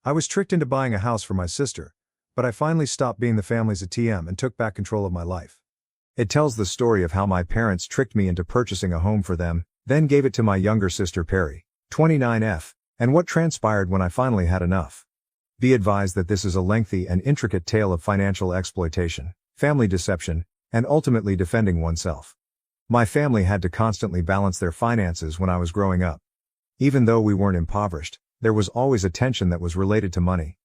I was tricked into buying a house for my sister, but I finally stopped being the family's ATM and took back control of my life. It tells the story of how my parents tricked me into purchasing a home for them, then gave it to my younger sister Perry, 29F, and what transpired when I finally had enough. Be advised that this is a lengthy and intricate tale of financial exploitation, family deception, and ultimately defending oneself. My family had to constantly balance their finances when I was growing up. Even though we weren't impoverished, there was always a tension that was related to money.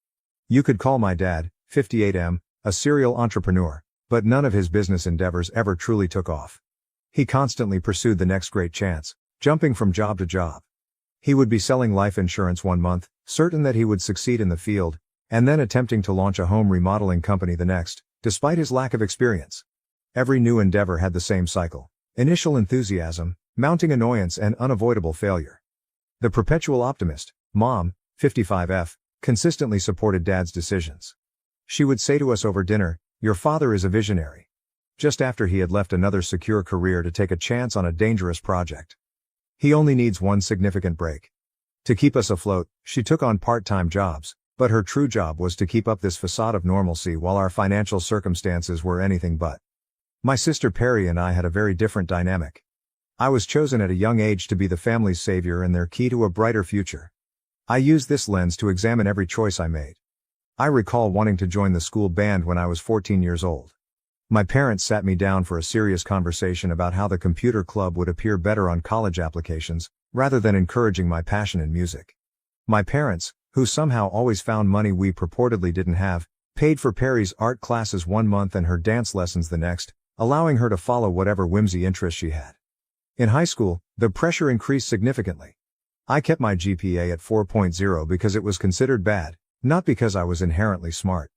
You could call my dad, 58M, a serial entrepreneur, but none of his business endeavors ever truly took off. He constantly pursued the next great chance, jumping from job to job. He would be selling life insurance one month, certain that he would succeed in the field, and then attempting to launch a home remodeling company the next, despite his lack of experience. Every new endeavor had the same cycle: initial enthusiasm, mounting annoyance, and unavoidable failure. The perpetual optimist, Mom, 55F, consistently supported Dad's decisions. She would say to us over dinner, "Your father is a visionary," just after he had left another secure career to take a chance on a dangerous project. He only needs one significant break. To keep us afloat, she took on part-time jobs, but her true job was to keep up this facade of normalcy while our financial circumstances were anything but. My sister Perry and I had a very different dynamic. I was chosen at a young age to be the family's savior and their key to a brighter future. I used this lens to examine every choice I made. I recall wanting to join the school band when I was 14 years old. My parents sat me down for a serious conversation about how the computer club would appear better on college applications, rather than encouraging my passion in music. My parents, who somehow always found money we purportedly didn't have, paid for Perry's art classes one month and her dance lessons the next, allowing her to follow whatever whimsy interests she had. In high school, the pressure increased significantly. I kept my GPA at 4.0 because it was considered bad, not because I was inherently smart.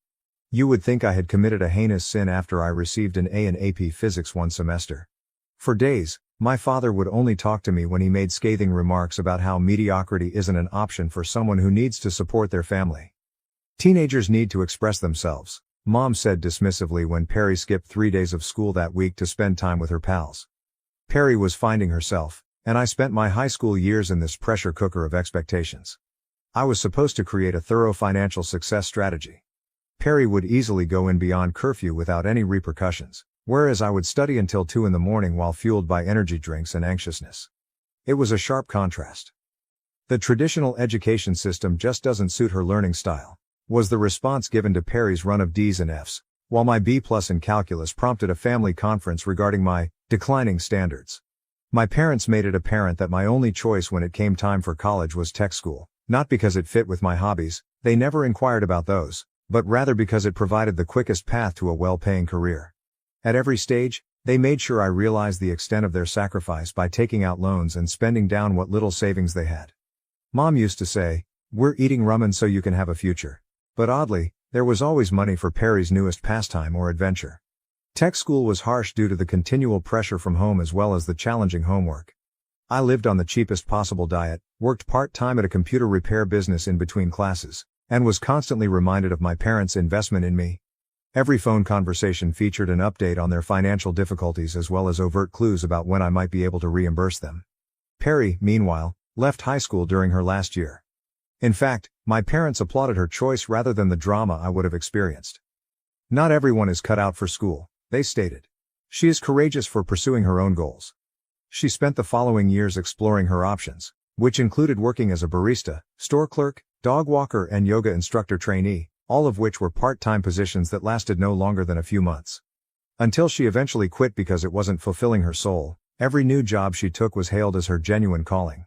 You would think I had committed a heinous sin after I received an A in AP Physics one semester. For days, my father would only talk to me when he made scathing remarks about how mediocrity isn't an option for someone who needs to support their family. Teenagers need to express themselves, Mom said dismissively when Perry skipped 3 days of school that week to spend time with her pals. Perry was finding herself, and I spent my high school years in this pressure cooker of expectations. I was supposed to create a thorough financial success strategy. Perry would easily go in beyond curfew without any repercussions, whereas I would study until 2 in the morning while fueled by energy drinks and anxiousness. It was a sharp contrast. The traditional education system just doesn't suit her learning style, was the response given to Perry's run of D's and F's, while my B+ in calculus prompted a family conference regarding my declining standards. My parents made it apparent that my only choice when it came time for college was tech school, not because it fit with my hobbies, they never inquired about those, but rather because it provided the quickest path to a well-paying career. At every stage, they made sure I realized the extent of their sacrifice by taking out loans and spending down what little savings they had. Mom used to say, "We're eating ramen so you can have a future." But oddly, there was always money for Perry's newest pastime or adventure. Tech school was harsh due to the continual pressure from home as well as the challenging homework. I lived on the cheapest possible diet, worked part-time at a computer repair business in between classes, and was constantly reminded of my parents' investment in me. Every phone conversation featured an update on their financial difficulties as well as overt clues about when I might be able to reimburse them. Perry, meanwhile, left high school during her last year. In fact, my parents applauded her choice rather than the drama I would have experienced. "Not everyone is cut out for school," they stated. "She is courageous for pursuing her own goals." She spent the following years exploring her options, which included working as a barista, store clerk, dog walker and yoga instructor trainee, all of which were part-time positions that lasted no longer than a few months. Until she eventually quit because it wasn't fulfilling her soul, every new job she took was hailed as her genuine calling.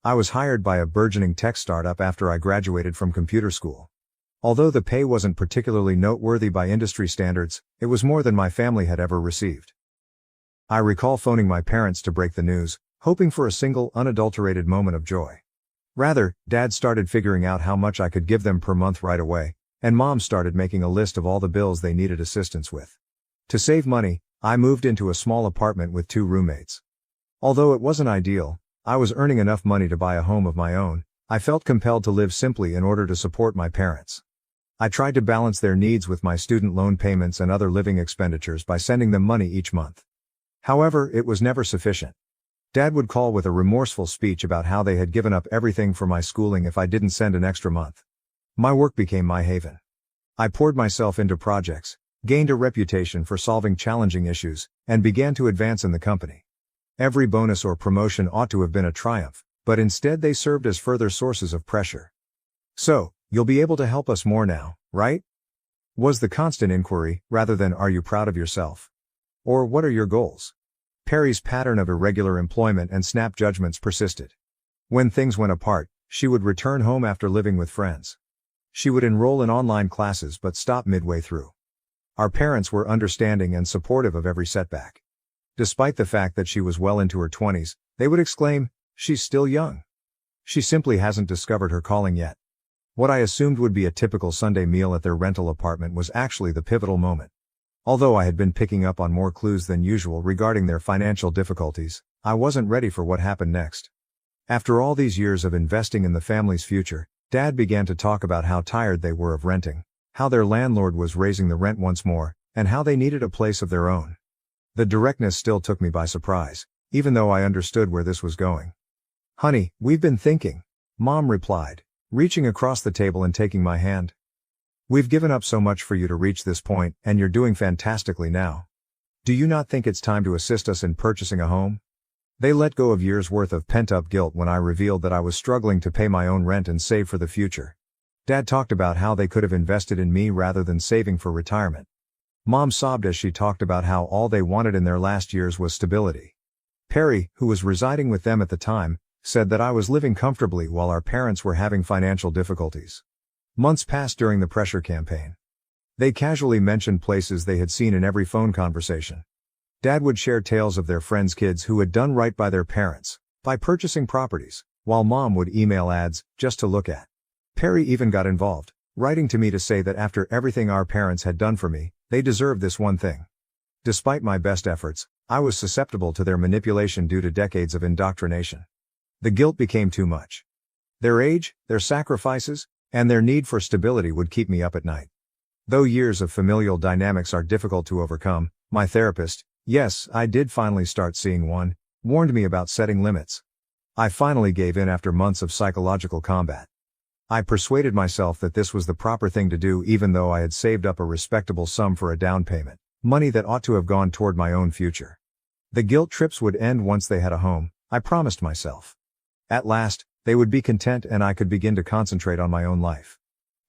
I was hired by a burgeoning tech startup after I graduated from computer school. Although the pay wasn't particularly noteworthy by industry standards, it was more than my family had ever received. I recall phoning my parents to break the news, hoping for a single unadulterated moment of joy. Rather, Dad started figuring out how much I could give them per month right away, and Mom started making a list of all the bills they needed assistance with. To save money, I moved into a small apartment with 2 roommates. Although it wasn't ideal, I was earning enough money to buy a home of my own. I felt compelled to live simply in order to support my parents. I tried to balance their needs with my student loan payments and other living expenditures by sending them money each month. However, it was never sufficient. Dad would call with a remorseful speech about how they had given up everything for my schooling if I didn't send an extra month. My work became my haven. I poured myself into projects, gained a reputation for solving challenging issues, and began to advance in the company. Every bonus or promotion ought to have been a triumph, but instead they served as further sources of pressure. "So, you'll be able to help us more now, right?" was the constant inquiry, rather than "Are you proud of yourself?" or "What are your goals?" Perry's pattern of irregular employment and snap judgments persisted. When things went apart, she would return home after living with friends. She would enroll in online classes but stop midway through. Our parents were understanding and supportive of every setback. Despite the fact that she was well into her 20s, they would exclaim, "She's still young. She simply hasn't discovered her calling yet." What I assumed would be a typical Sunday meal at their rental apartment was actually the pivotal moment. Although I had been picking up on more clues than usual regarding their financial difficulties, I wasn't ready for what happened next. After all these years of investing in the family's future, Dad began to talk about how tired they were of renting, how their landlord was raising the rent once more, and how they needed a place of their own. The directness still took me by surprise, even though I understood where this was going. "Honey, we've been thinking," Mom replied, reaching across the table and taking my hand. "We've given up so much for you to reach this point, and you're doing fantastically now. Do you not think it's time to assist us in purchasing a home?" They let go of years' worth of pent-up guilt when I revealed that I was struggling to pay my own rent and save for the future. Dad talked about how they could have invested in me rather than saving for retirement. Mom sobbed as she talked about how all they wanted in their last years was stability. Perry, who was residing with them at the time, said that I was living comfortably while our parents were having financial difficulties. Months passed during the pressure campaign. They casually mentioned places they had seen in every phone conversation. Dad would share tales of their friends' kids who had done right by their parents, by purchasing properties, while Mom would email ads, just to look at. Perry even got involved, writing to me to say that after everything our parents had done for me, they deserved this one thing. Despite my best efforts, I was susceptible to their manipulation due to decades of indoctrination. The guilt became too much. Their age, their sacrifices, and their need for stability would keep me up at night. Though years of familial dynamics are difficult to overcome, my therapist, yes, I did finally start seeing one, warned me about setting limits. I finally gave in after months of psychological combat. I persuaded myself that this was the proper thing to do even though I had saved up a respectable sum for a down payment, money that ought to have gone toward my own future. The guilt trips would end once they had a home, I promised myself. At last, they would be content and I could begin to concentrate on my own life.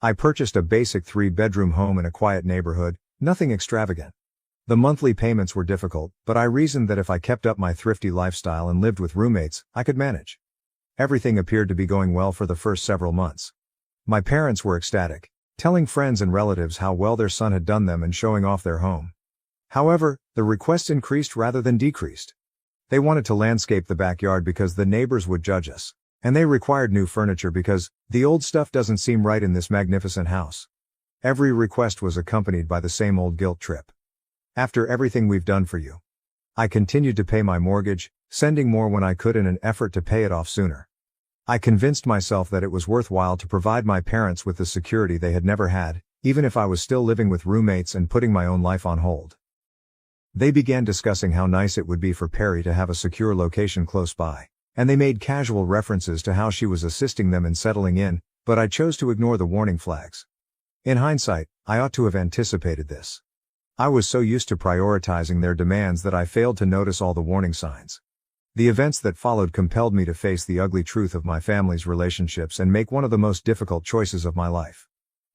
I purchased a basic 3-bedroom home in a quiet neighborhood, nothing extravagant. The monthly payments were difficult, but I reasoned that if I kept up my thrifty lifestyle and lived with roommates, I could manage. Everything appeared to be going well for the first several months. My parents were ecstatic, telling friends and relatives how well their son had done them and showing off their home. However, the requests increased rather than decreased. They wanted to landscape the backyard because the neighbors would judge us, and they required new furniture because the old stuff doesn't seem right in this magnificent house. Every request was accompanied by the same old guilt trip. "After everything we've done for you." I continued to pay my mortgage, sending more when I could in an effort to pay it off sooner. I convinced myself that it was worthwhile to provide my parents with the security they had never had, even if I was still living with roommates and putting my own life on hold. They began discussing how nice it would be for Perry to have a secure location close by, and they made casual references to how she was assisting them in settling in, but I chose to ignore the warning flags. In hindsight, I ought to have anticipated this. I was so used to prioritizing their demands that I failed to notice all the warning signs. The events that followed compelled me to face the ugly truth of my family's relationships and make one of the most difficult choices of my life.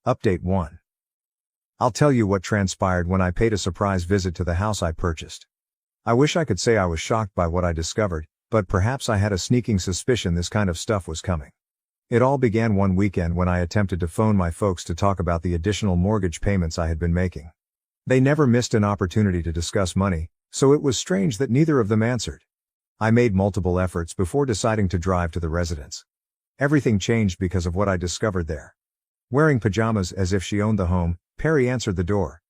Update 1. I'll tell you what transpired when I paid a surprise visit to the house I purchased. I wish I could say I was shocked by what I discovered, but perhaps I had a sneaking suspicion this kind of stuff was coming. It all began one weekend when I attempted to phone my folks to talk about the additional mortgage payments I had been making. They never missed an opportunity to discuss money, so it was strange that neither of them answered. I made multiple efforts before deciding to drive to the residence. Everything changed because of what I discovered there. Wearing pajamas as if she owned the home, Perry answered the door.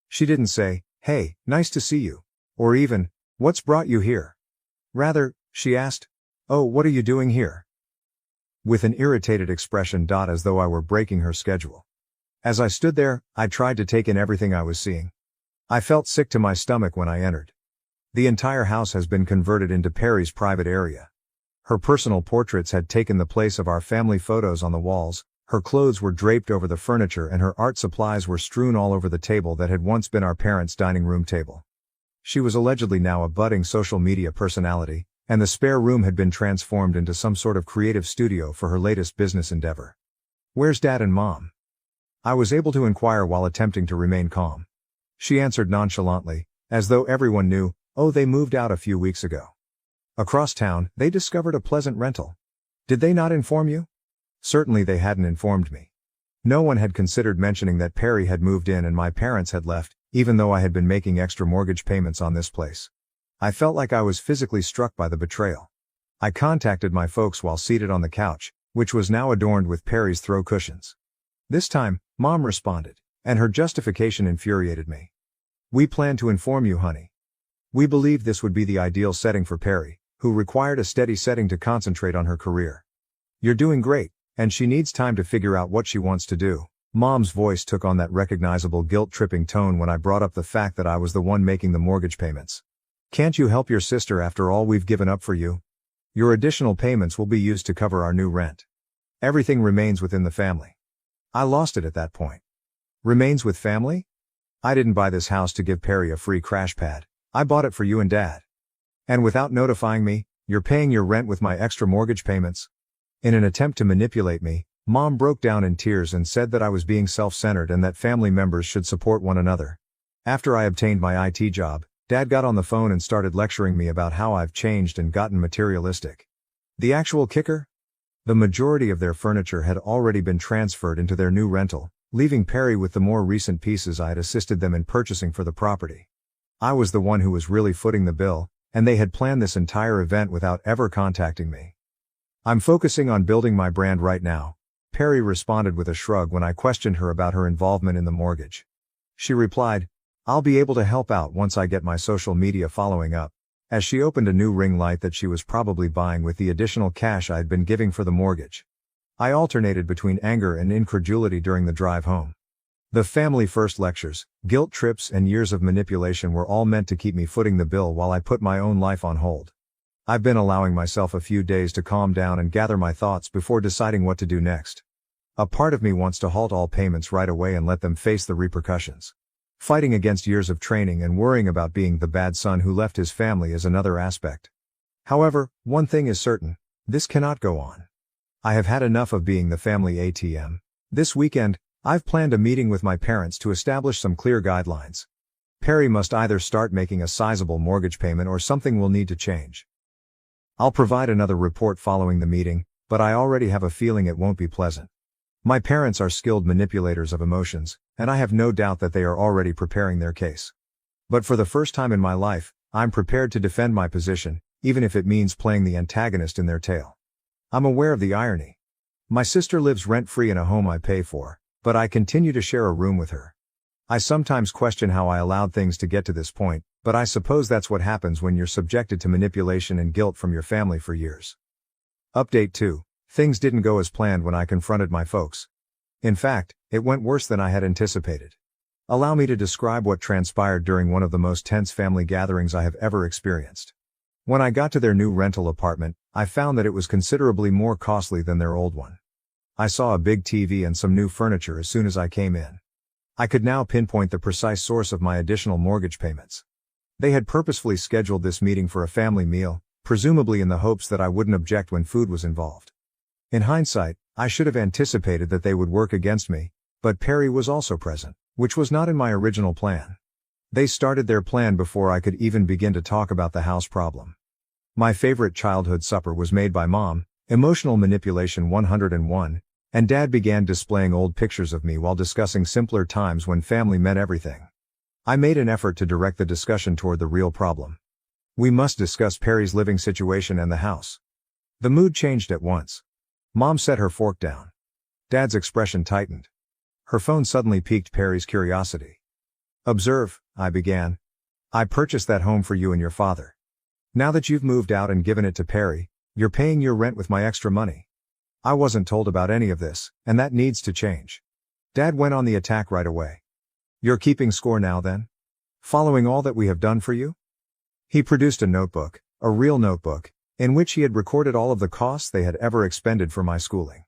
She didn't say, "Hey, nice to see you," or even, "What's brought you here?" Rather, she asked, "Oh, what are you doing here?" With an irritated expression, as though I were breaking her schedule. As I stood there, I tried to take in everything I was seeing. I felt sick to my stomach when I entered. The entire house has been converted into Perry's private area. Her personal portraits had taken the place of our family photos on the walls, Her clothes were draped over the furniture and her art supplies were strewn all over the table that had once been our parents' dining room table. She was allegedly now a budding social media personality, and the spare room had been transformed into some sort of creative studio for her latest business endeavor. "Where's Dad and Mom?" I was able to inquire while attempting to remain calm. She answered nonchalantly, as though everyone knew, "Oh, they moved out a few weeks ago. Across town, they discovered a pleasant rental. Did they not inform you?" Certainly they hadn't informed me. No one had considered mentioning that Perry had moved in and my parents had left, even though I had been making extra mortgage payments on this place. I felt like I was physically struck by the betrayal. I contacted my folks while seated on the couch, which was now adorned with Perry's throw cushions. This time, Mom responded, and her justification infuriated me. "We planned to inform you, honey. We believed this would be the ideal setting for Perry, who required a steady setting to concentrate on her career. You're doing great, and she needs time to figure out what she wants to do." Mom's voice took on that recognizable guilt-tripping tone when I brought up the fact that I was the one making the mortgage payments. "Can't you help your sister after all we've given up for you? Your additional payments will be used to cover our new rent. Everything remains within the family." I lost it at that point. Remains with family? I didn't buy this house to give Perry a free crash pad. I bought it for you and Dad. And without notifying me, you're paying your rent with my extra mortgage payments? In an attempt to manipulate me, Mom broke down in tears and said that I was being self-centered and that family members should support one another. After I obtained my IT job, Dad got on the phone and started lecturing me about how I've changed and gotten materialistic. The actual kicker? The majority of their furniture had already been transferred into their new rental, leaving Perry with the more recent pieces I had assisted them in purchasing for the property. I was the one who was really footing the bill, and they had planned this entire event without ever contacting me. "I'm focusing on building my brand right now," Perry responded with a shrug when I questioned her about her involvement in the mortgage. She replied, "I'll be able to help out once I get my social media following up," as she opened a new ring light that she was probably buying with the additional cash I had been giving for the mortgage. I alternated between anger and incredulity during the drive home. The family first lectures, guilt trips and years of manipulation were all meant to keep me footing the bill while I put my own life on hold. I've been allowing myself a few days to calm down and gather my thoughts before deciding what to do next. A part of me wants to halt all payments right away and let them face the repercussions. Fighting against years of training and worrying about being the bad son who left his family is another aspect. However, one thing is certain, this cannot go on. I have had enough of being the family ATM. This weekend, I've planned a meeting with my parents to establish some clear guidelines. Perry must either start making a sizable mortgage payment or something will need to change. I'll provide another report following the meeting, but I already have a feeling it won't be pleasant. My parents are skilled manipulators of emotions, and I have no doubt that they are already preparing their case. But for the first time in my life, I'm prepared to defend my position, even if it means playing the antagonist in their tale. I'm aware of the irony. My sister lives rent-free in a home I pay for, but I continue to share a room with her. I sometimes question how I allowed things to get to this point, but I suppose that's what happens when you're subjected to manipulation and guilt from your family for years. Update 2. Things didn't go as planned when I confronted my folks. In fact, it went worse than I had anticipated. Allow me to describe what transpired during one of the most tense family gatherings I have ever experienced. When I got to their new rental apartment, I found that it was considerably more costly than their old one. I saw a big TV and some new furniture as soon as I came in. I could now pinpoint the precise source of my additional mortgage payments. They had purposefully scheduled this meeting for a family meal, presumably in the hopes that I wouldn't object when food was involved. In hindsight, I should have anticipated that they would work against me, but Perry was also present, which was not in my original plan. They started their plan before I could even begin to talk about the house problem. My favorite childhood supper was made by Mom, emotional manipulation 101, and Dad began displaying old pictures of me while discussing simpler times when family meant everything. I made an effort to direct the discussion toward the real problem. We must discuss Perry's living situation and the house. The mood changed at once. Mom set her fork down. Dad's expression tightened. Her phone suddenly piqued Perry's curiosity. "Observe," I began. "I purchased that home for you and your father. Now that you've moved out and given it to Perry, you're paying your rent with my extra money. I wasn't told about any of this, and that needs to change." Dad went on the attack right away. "You're keeping score now then? Following all that we have done for you?" He produced a notebook, a real notebook, in which he had recorded all of the costs they had ever expended for my schooling.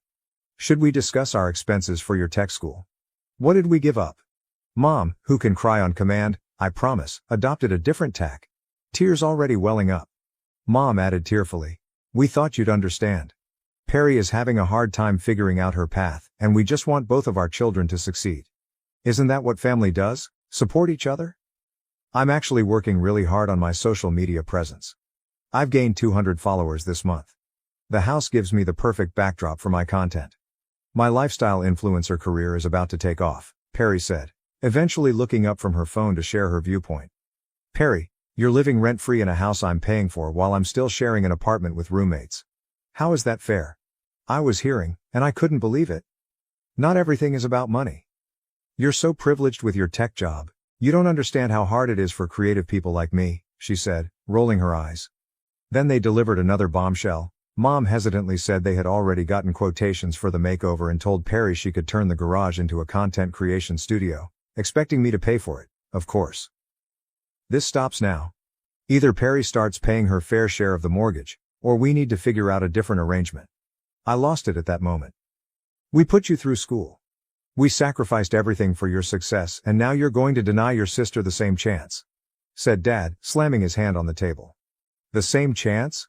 Should we discuss our expenses for your tech school? What did we give up? Mom, who can cry on command, I promise, adopted a different tack. Tears already welling up. Mom added tearfully. We thought you'd understand. Perry is having a hard time figuring out her path, and we just want both of our children to succeed. Isn't that what family does? Support each other? I'm actually working really hard on my social media presence. I've gained 200 followers this month. The house gives me the perfect backdrop for my content. My lifestyle influencer career is about to take off, Perry said, eventually looking up from her phone to share her viewpoint. Perry, you're living rent-free in a house I'm paying for while I'm still sharing an apartment with roommates. How is that fair? I was hearing, and I couldn't believe it. Not everything is about money. You're so privileged with your tech job. You don't understand how hard it is for creative people like me, she said, rolling her eyes. Then they delivered another bombshell. Mom hesitantly said they had already gotten quotations for the makeover and told Perry she could turn the garage into a content creation studio, expecting me to pay for it, of course. This stops now. Either Perry starts paying her fair share of the mortgage, or we need to figure out a different arrangement. I lost it at that moment. We put you through school. We sacrificed everything for your success, and now you're going to deny your sister the same chance, said Dad, slamming his hand on the table. The same chance?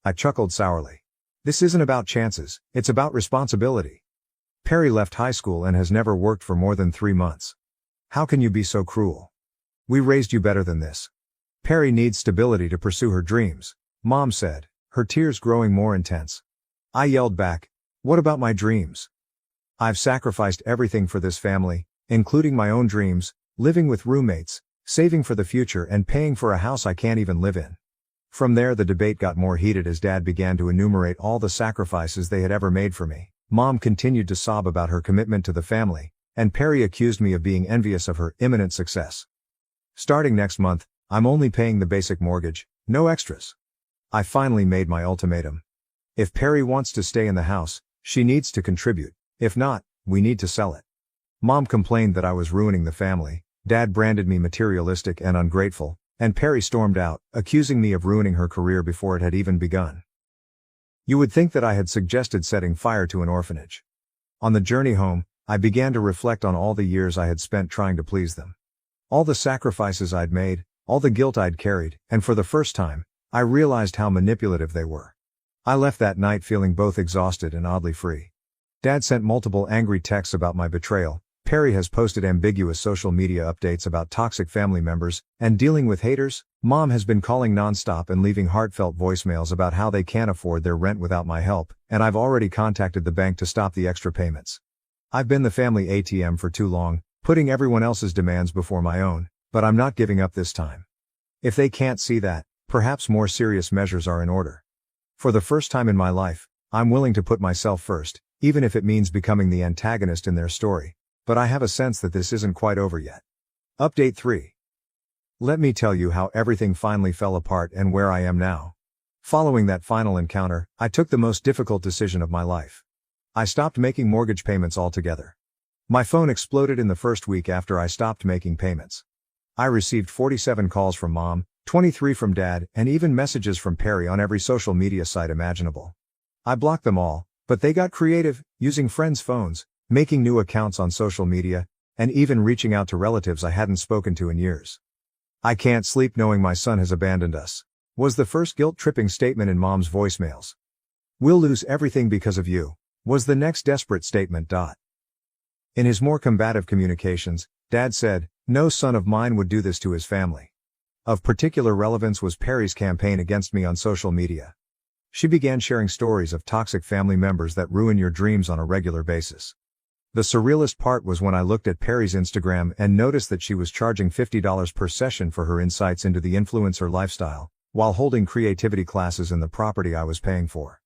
I chuckled sourly. This isn't about chances, it's about responsibility. Perry left high school and has never worked for more than 3 months. How can you be so cruel? We raised you better than this. Perry needs stability to pursue her dreams, Mom said, her tears growing more intense. I yelled back, what about my dreams? I've sacrificed everything for this family, including my own dreams, living with roommates, saving for the future and paying for a house I can't even live in. From there the debate got more heated as Dad began to enumerate all the sacrifices they had ever made for me. Mom continued to sob about her commitment to the family, and Perry accused me of being envious of her imminent success. Starting next month, I'm only paying the basic mortgage, no extras. I finally made my ultimatum. If Perry wants to stay in the house, she needs to contribute. If not, we need to sell it. Mom complained that I was ruining the family, Dad branded me materialistic and ungrateful, and Perry stormed out, accusing me of ruining her career before it had even begun. You would think that I had suggested setting fire to an orphanage. On the journey home, I began to reflect on all the years I had spent trying to please them. All the sacrifices I'd made, all the guilt I'd carried, and for the first time, I realized how manipulative they were. I left that night feeling both exhausted and oddly free. Dad sent multiple angry texts about my betrayal. Perry has posted ambiguous social media updates about toxic family members, and dealing with haters. Mom has been calling nonstop and leaving heartfelt voicemails about how they can't afford their rent without my help, and I've already contacted the bank to stop the extra payments. I've been the family ATM for too long, putting everyone else's demands before my own, but I'm not giving up this time. If they can't see that, perhaps more serious measures are in order. For the first time in my life, I'm willing to put myself first, even if it means becoming the antagonist in their story. But I have a sense that this isn't quite over yet. Update 3. Let me tell you how everything finally fell apart and where I am now. Following that final encounter, I took the most difficult decision of my life. I stopped making mortgage payments altogether. My phone exploded in the first week after I stopped making payments. I received 47 calls from Mom, 23 from Dad, and even messages from Perry on every social media site imaginable. I blocked them all, but they got creative, using friends' phones, making new accounts on social media, and even reaching out to relatives I hadn't spoken to in years. I can't sleep knowing my son has abandoned us, was the first guilt-tripping statement in Mom's voicemails. We'll lose everything because of you, was the next desperate statement. In his more combative communications, Dad said, no son of mine would do this to his family. Of particular relevance was Perry's campaign against me on social media. She began sharing stories of toxic family members that ruin your dreams on a regular basis. The surrealist part was when I looked at Perry's Instagram and noticed that she was charging $50 per session for her insights into the influencer lifestyle, while holding creativity classes in the property I was paying for.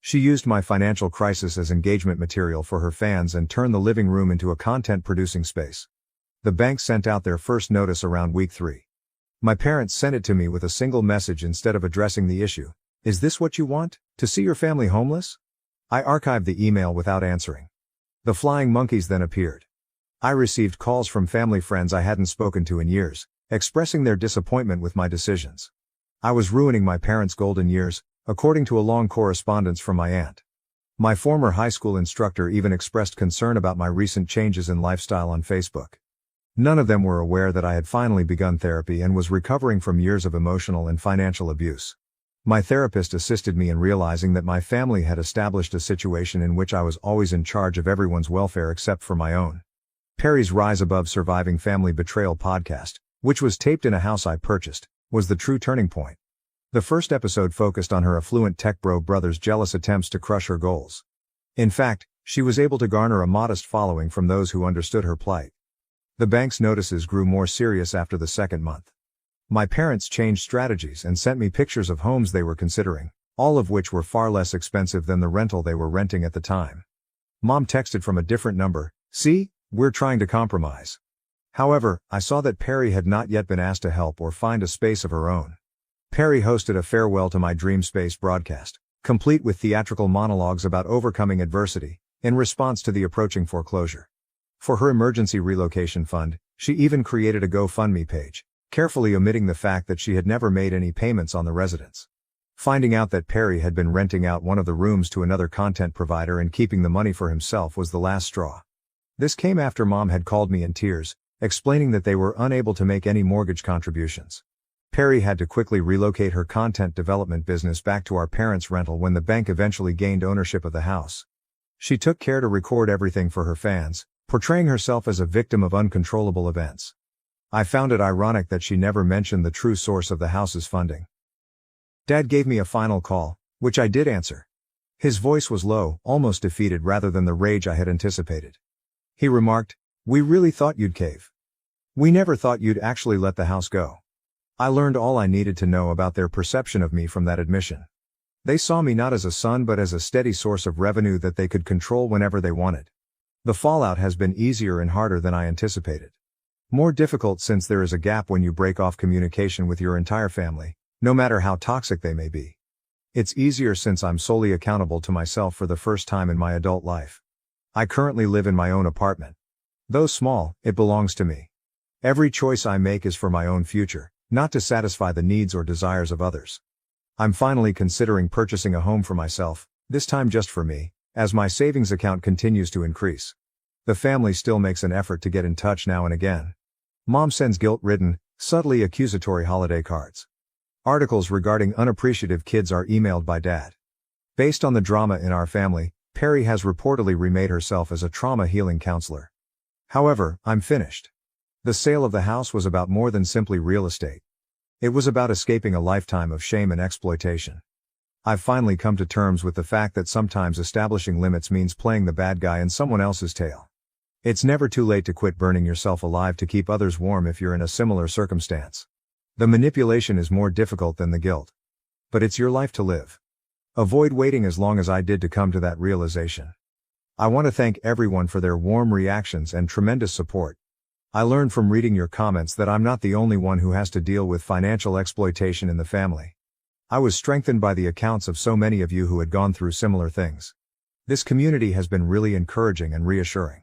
She used my financial crisis as engagement material for her fans and turned the living room into a content-producing space. The bank sent out their first notice around week 3. My parents sent it to me with a single message instead of addressing the issue. Is this what you want, to see your family homeless? I archived the email without answering. The flying monkeys then appeared. I received calls from family friends I hadn't spoken to in years, expressing their disappointment with my decisions. I was ruining my parents' golden years, according to a long correspondence from my aunt. My former high school instructor even expressed concern about my recent changes in lifestyle on Facebook. None of them were aware that I had finally begun therapy and was recovering from years of emotional and financial abuse. My therapist assisted me in realizing that my family had established a situation in which I was always in charge of everyone's welfare except for my own. Perry's Rise Above Surviving Family Betrayal podcast, which was taped in a house I purchased, was the true turning point. The first episode focused on her affluent tech bro brother's jealous attempts to crush her goals. In fact, she was able to garner a modest following from those who understood her plight. The bank's notices grew more serious after the second month. My parents changed strategies and sent me pictures of homes they were considering, all of which were far less expensive than the rental they were renting at the time. Mom texted from a different number, "See, we're trying to compromise." However, I saw that Perry had not yet been asked to help or find a space of her own. Perry hosted a farewell to my dream space broadcast, complete with theatrical monologues about overcoming adversity, in response to the approaching foreclosure. For her emergency relocation fund, she even created a GoFundMe page, carefully omitting the fact that she had never made any payments on the residence. Finding out that Perry had been renting out one of the rooms to another content provider and keeping the money for himself was the last straw. This came after Mom had called me in tears, explaining that they were unable to make any mortgage contributions. Perry had to quickly relocate her content development business back to our parents' rental when the bank eventually gained ownership of the house. She took care to record everything for her fans, portraying herself as a victim of uncontrollable events. I found it ironic that she never mentioned the true source of the house's funding. Dad gave me a final call, which I did answer. His voice was low, almost defeated rather than the rage I had anticipated. He remarked, "We really thought you'd cave. We never thought you'd actually let the house go." I learned all I needed to know about their perception of me from that admission. They saw me not as a son but as a steady source of revenue that they could control whenever they wanted. The fallout has been easier and harder than I anticipated. More difficult since there is a gap when you break off communication with your entire family, no matter how toxic they may be. It's easier since I'm solely accountable to myself for the first time in my adult life. I currently live in my own apartment. Though small, it belongs to me. Every choice I make is for my own future, not to satisfy the needs or desires of others. I'm finally considering purchasing a home for myself, this time just for me, as my savings account continues to increase. The family still makes an effort to get in touch now and again. Mom sends guilt-ridden, subtly accusatory holiday cards. Articles regarding unappreciative kids are emailed by Dad. Based on the drama in our family, Perry has reportedly remade herself as a trauma healing counselor. However, I'm finished. The sale of the house was about more than simply real estate. It was about escaping a lifetime of shame and exploitation. I've finally come to terms with the fact that sometimes establishing limits means playing the bad guy in someone else's tale. It's never too late to quit burning yourself alive to keep others warm if you're in a similar circumstance. The manipulation is more difficult than the guilt. But it's your life to live. Avoid waiting as long as I did to come to that realization. I want to thank everyone for their warm reactions and tremendous support. I learned from reading your comments that I'm not the only one who has to deal with financial exploitation in the family. I was strengthened by the accounts of so many of you who had gone through similar things. This community has been really encouraging and reassuring.